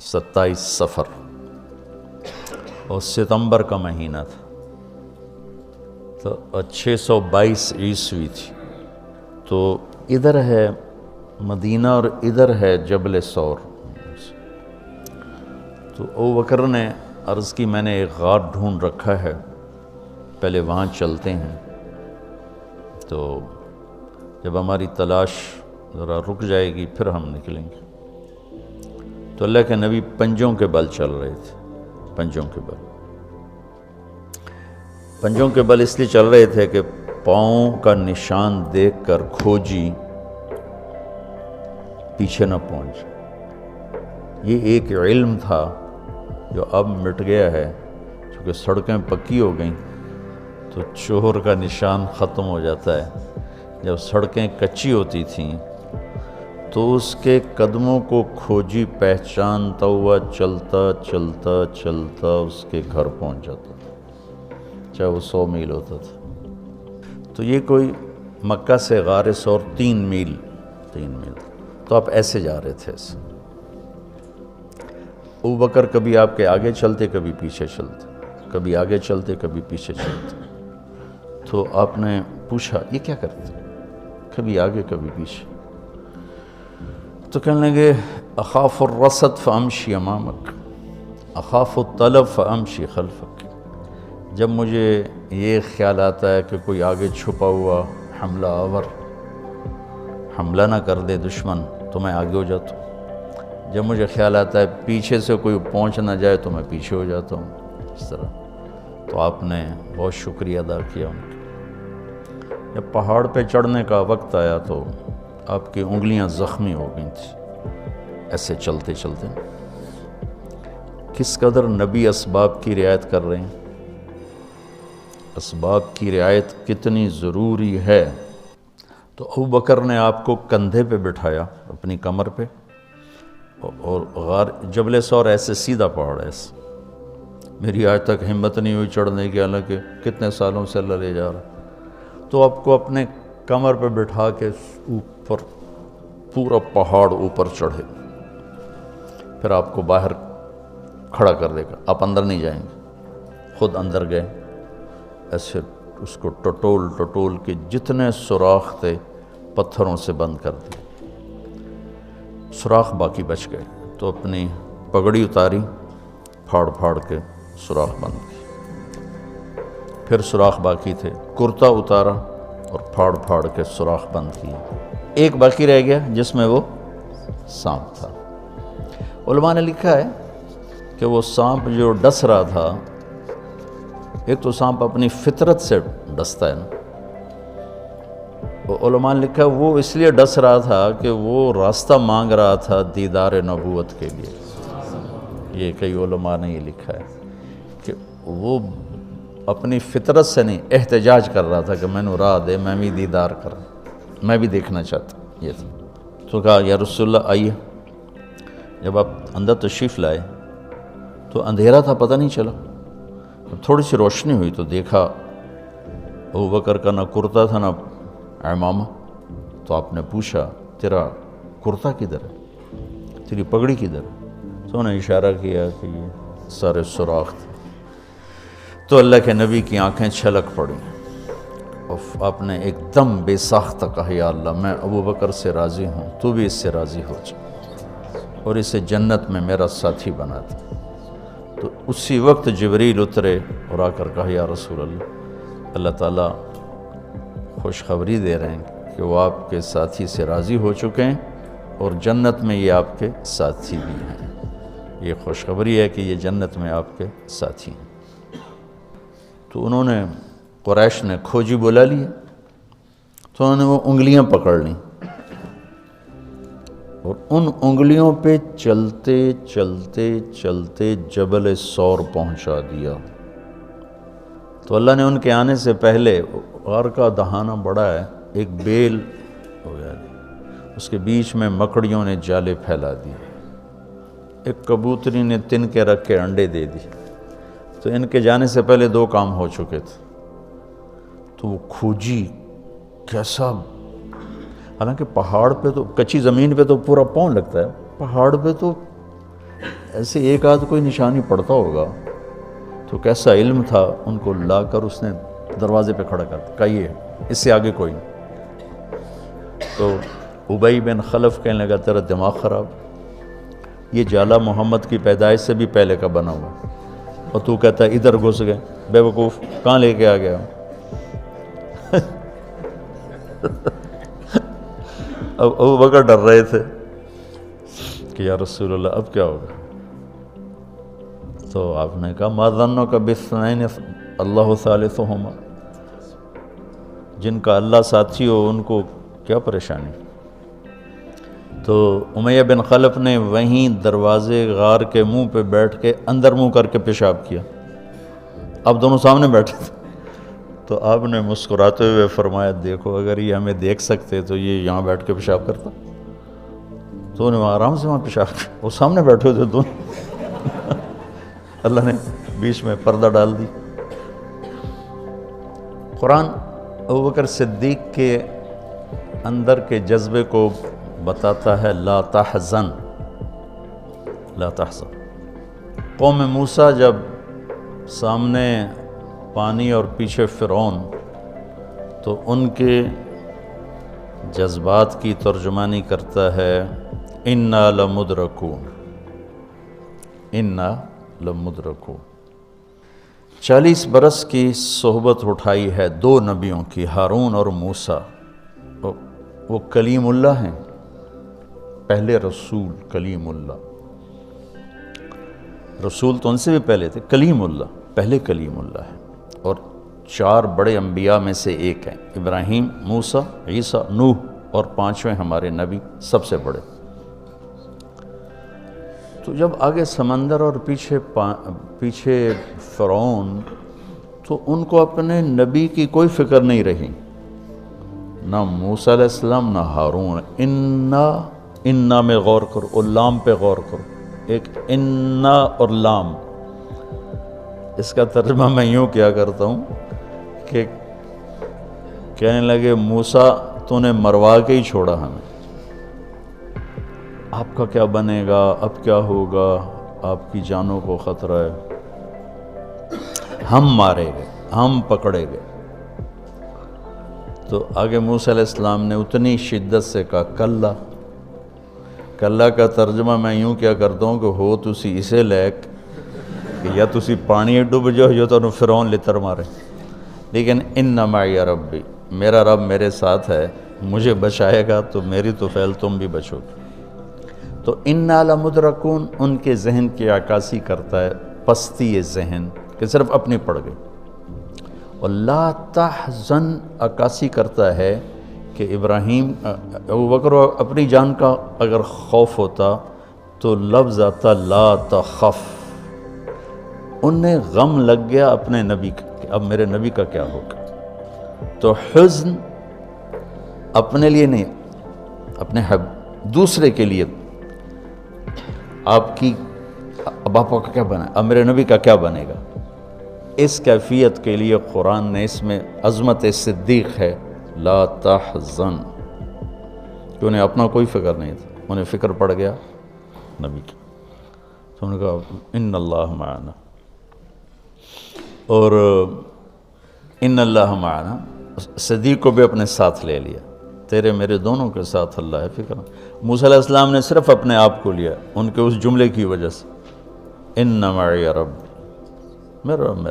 27 صفر اور ستمبر کا مہینہ تھا، تو 622 عیسوی تھی۔ تو ادھر ہے مدینہ اور ادھر ہے جبل ثور۔ تو ابو بکر نے عرض کی میں نے ایک غار ڈھونڈ رکھا ہے، پہلے وہاں چلتے ہیں، تو جب ہماری تلاش ذرا رک جائے گی پھر ہم نکلیں گے۔ تو اللہ کے نبی پنجوں کے بل چل رہے تھے، پنجوں کے بل۔ پنجوں کے بل اس لیے چل رہے تھے کہ پاؤں کا نشان دیکھ کر کھوجی پیچھے نہ پہنچ۔ یہ ایک علم تھا جو اب مٹ گیا ہے، چونکہ سڑکیں پکی ہو گئیں تو چور کا نشان ختم ہو جاتا ہے۔ جب سڑکیں کچی ہوتی تھیں تو اس کے قدموں کو کھوجی پہچانتا ہوا چلتا چلتا چلتا اس کے گھر پہنچ جاتا تھا، چاہے وہ 100 میل ہوتا تھا۔ تو یہ کوئی مکہ سے غار ثور 3 میل، تو آپ ایسے جا رہے تھے ایسے۔ ابو بکر کبھی آپ کے آگے چلتے کبھی پیچھے چلتے، کبھی آگے چلتے کبھی پیچھے چلتے۔ تو آپ نے پوچھا یہ کیا کرتے؟ کبھی آگے کبھی پیچھے۔ تو کہنے لگے اخاف الرصد فامشی امامک، اخاف الطلب فامشی خلفک۔ جب مجھے یہ خیال آتا ہے کہ کوئی آگے چھپا ہوا حملہ آور حملہ نہ کر دے دشمن تو میں آگے ہو جاتا ہوں، جب مجھے خیال آتا ہے پیچھے سے کوئی پہنچ نہ جائے تو میں پیچھے ہو جاتا ہوں، اس طرح۔ تو آپ نے بہت شکریہ ادا کیا ان کا۔ جب پہاڑ پہ چڑھنے کا وقت آیا تو آپ کی انگلیاں زخمی ہو گئی تھیں ایسے چلتے چلتے۔ کس قدر نبی اسباب کی رعایت کر رہے ہیں، اسباب کی رعایت کتنی ضروری ہے۔ تو ابو بکر نے آپ کو کندھے پہ بٹھایا اپنی کمر پہ، اور غار جبل ثور ایسے سیدھا پہاڑ ہے ایسے۔ میری آج تک ہمت نہیں ہوئی چڑھنے کی، حالانکہ کتنے سالوں سے اللہ لے جا رہا۔ تو آپ کو اپنے کمر پہ بٹھا کے اوپر پورا پہاڑ اوپر چڑھے، پھر آپ کو باہر کھڑا کر دے گا، آپ اندر نہیں جائیں گے۔ خود اندر گئے، ایسے اس کو ٹٹول ٹٹول کے جتنے سوراخ تھے پتھروں سے بند کر دیے، سوراخ باقی بچ گئے۔ تو اپنی پگڑی اتاری، پھاڑ پھاڑ کے سوراخ بند کیے، پھر سوراخ باقی تھے، کرتا اتارا اور پھاڑ پھاڑ کے سوراخ بند کیے۔ ایک باقی رہ گیا جس میں وہ سانپ تھا۔ علماء نے لکھا ہے کہ وہ سانپ جو ڈس رہا تھا، ایک تو سانپ اپنی فطرت سے ڈستا ہے نا، وہ علماء نے لکھا وہ اس لیے ڈس رہا تھا کہ وہ راستہ مانگ رہا تھا دیدار نبوت کے لیے۔ یہ کئی علماء نے یہ لکھا ہے کہ وہ اپنی فطرت سے نہیں، احتجاج کر رہا تھا کہ میں نے راہ دے، میں بھی دیدار کر، میں بھی دیکھنا چاہتا ہوں۔ یہ تھا۔ تو کہا یا رسول اللہ آئیے۔ جب آپ اندر تشریف لائے تو اندھیرا تھا، پتہ نہیں چلا۔ تھوڑی سی روشنی ہوئی تو دیکھا ابو بکر کا نہ کرتا تھا نہ عمامہ۔ تو آپ نے پوچھا تیرا کرتا کدھر ہے، تیری پگڑی کدھر ہے؟ تو انہوں نے اشارہ کیا کہ یہ سارے سوراخ تھے۔ تو اللہ کے نبی کی آنکھیں چھلک پڑیں، اور آپ نے ایک دم بے ساختہ کہا یا اللہ میں ابو بکر سے راضی ہوں، تو بھی اس سے راضی ہو جا اور اسے جنت میں میرا ساتھی بنا دے۔ تو اسی وقت جبریل اترے اور آ کر کہا یا رسول اللہ، اللہ تعالیٰ خوشخبری دے رہے ہیں کہ وہ آپ کے ساتھی سے راضی ہو چکے ہیں اور جنت میں یہ آپ کے ساتھی بھی ہیں۔ یہ خوشخبری ہے کہ یہ جنت میں آپ کے ساتھی ہیں۔ تو انہوں نے قریش نے کھوجی بلا لیے، تو انہوں نے وہ انگلیاں پکڑ لیں اور ان انگلیوں پہ چلتے چلتے چلتے جبل ثور پہنچا دیا۔ تو اللہ نے ان کے آنے سے پہلے، غار کا دہانہ بڑا ہے، ایک بیل ہو گیا، اس کے بیچ میں مکڑیوں نے جالے پھیلا دیے، ایک کبوتری نے تن کے رکھ کے انڈے دے دی۔ تو ان کے جانے سے پہلے 2 کام ہو چکے تھے۔ تو وہ کھوجی کیسا، حالانکہ پہاڑ پہ تو کچی زمین پہ تو پورا پاؤں لگتا ہے، پہاڑ پہ تو ایسے ایک آدھ کوئی نشانی پڑتا ہوگا تو کیسا علم تھا، ان کو لا کر اس نے دروازے پہ کھڑا کر دیا، کہا یہ اس سے آگے کوئی نہیں۔ تو ابی بن خلف کہنے لگا تیرا دماغ خراب، یہ جالا محمد کی پیدائش سے بھی پہلے کا بنا ہوا، اور تو کہتا ہے ادھر گھس گئے، بے وقوف کہاں لے کے آ گیا؟ اب ابو بکر ڈر رہے تھے کہ یا رسول اللہ اب کیا ہوگا؟ تو آپ نے کہا ما ظنک باثنین اللہ ثالثہما، جن کا اللہ ساتھی ہو ان کو کیا پریشانی؟ تو امیہ بن خلف نے وہیں دروازے غار کے منہ پہ بیٹھ کے اندر منہ کر کے پیشاب کیا، اب دونوں سامنے بیٹھے تھے۔ تو آپ نے مسکراتے ہوئے فرمایا دیکھو اگر یہ ہمیں دیکھ سکتے تو یہ یہاں بیٹھ کے پیشاب کرتا، تو انہیں آرام سے وہاں پیشاب کیا، وہ سامنے بیٹھے ہوئے تھے دونوں۔ اللہ نے بیچ میں پردہ ڈال دی۔ قرآن ابوبکر صدیق کے اندر کے جذبے کو بتاتا ہے، لا تحزن لا تحزن۔ قوم موسیٰ جب سامنے پانی اور پیچھے فرعون، تو ان کے جذبات کی ترجمانی کرتا ہے انا لمدرکون، انا لمدرکون۔ 40 برس کی صحبت اٹھائی ہے دو نبیوں کی، ہارون اور موسیٰ۔ وہ کلیم اللہ ہیں، پہلے رسول کلیم اللہ، رسول تو ان سے بھی پہلے تھے، کلیم اللہ پہلے کلیم اللہ ہے، اور 4 بڑے انبیاء میں سے ایک ہیں، ابراہیم، موسیٰ، عیسیٰ، نوح، اور 5ویں ہمارے نبی سب سے بڑے۔ تو جب آگے سمندر اور پیچھے فرعون، تو ان کو اپنے نبی کی کوئی فکر نہیں رہی، نہ موسیٰ علیہ السلام نہ ہارون۔ انا میں غور کرو، اور لام پہ غور کرو، ایک انا اور لام، اس کا ترجمہ میں یوں کیا کرتا ہوں کہ کہنے لگے موسیٰ تو نے مروا کے ہی چھوڑا ہمیں، آپ کا کیا بنے گا، اب کیا ہوگا، آپ کی جانوں کو خطرہ ہے، ہم مارے گئے، ہم پکڑے گئے۔ تو آگے موسیٰ علیہ السلام نے اتنی شدت سے کہا کلا۔ کلا کا ترجمہ میں یوں کیا کرتا ہوں کہ ہو تسی اسے لیک کہ یا تسی پانی ڈوب جاؤ یا تو فرعون لتر مارے، لیکن ان معی ربی، میرا رب میرے ساتھ ہے، مجھے بچائے گا تو میری تو فعل تم بھی بچو گے۔ تو انا لمدرکون ان کے ذہن کی عکاسی کرتا ہے، پستی ذہن کہ صرف اپنی پڑ گئی، اور لا تحزن عکاسی کرتا ہے کہ ابراہیم ابوبکر اپنی جان کا اگر خوف ہوتا تو لفظ آتا لا تخف، انہیں غم لگ گیا اپنے نبی کا کہ اب میرے نبی کا کیا ہوگا۔ تو حزن اپنے لیے نہیں، اپنے دوسرے کے لیے، آپ کی اب آپ کا کیا بنا، اب میرے نبی کا کیا بنے گا، اس کیفیت کے لیے قرآن نے اس میں عظمت صدیق ہے، لا تحزن، کہ انہیں اپنا کوئی فکر نہیں تھا، انہیں فکر پڑ گیا نبی کی۔ تو انہوں نے کہا ان اللہ معنا، اور ان اللہ معنا صدیق کو بھی اپنے ساتھ لے لیا، تیرے میرے دونوں کے ساتھ اللہ ہے، فکر۔ موسیٰ علیہ السلام نے صرف اپنے آپ کو لیا ان کے اس جملے کی وجہ سے، ان معی رب، میرا رب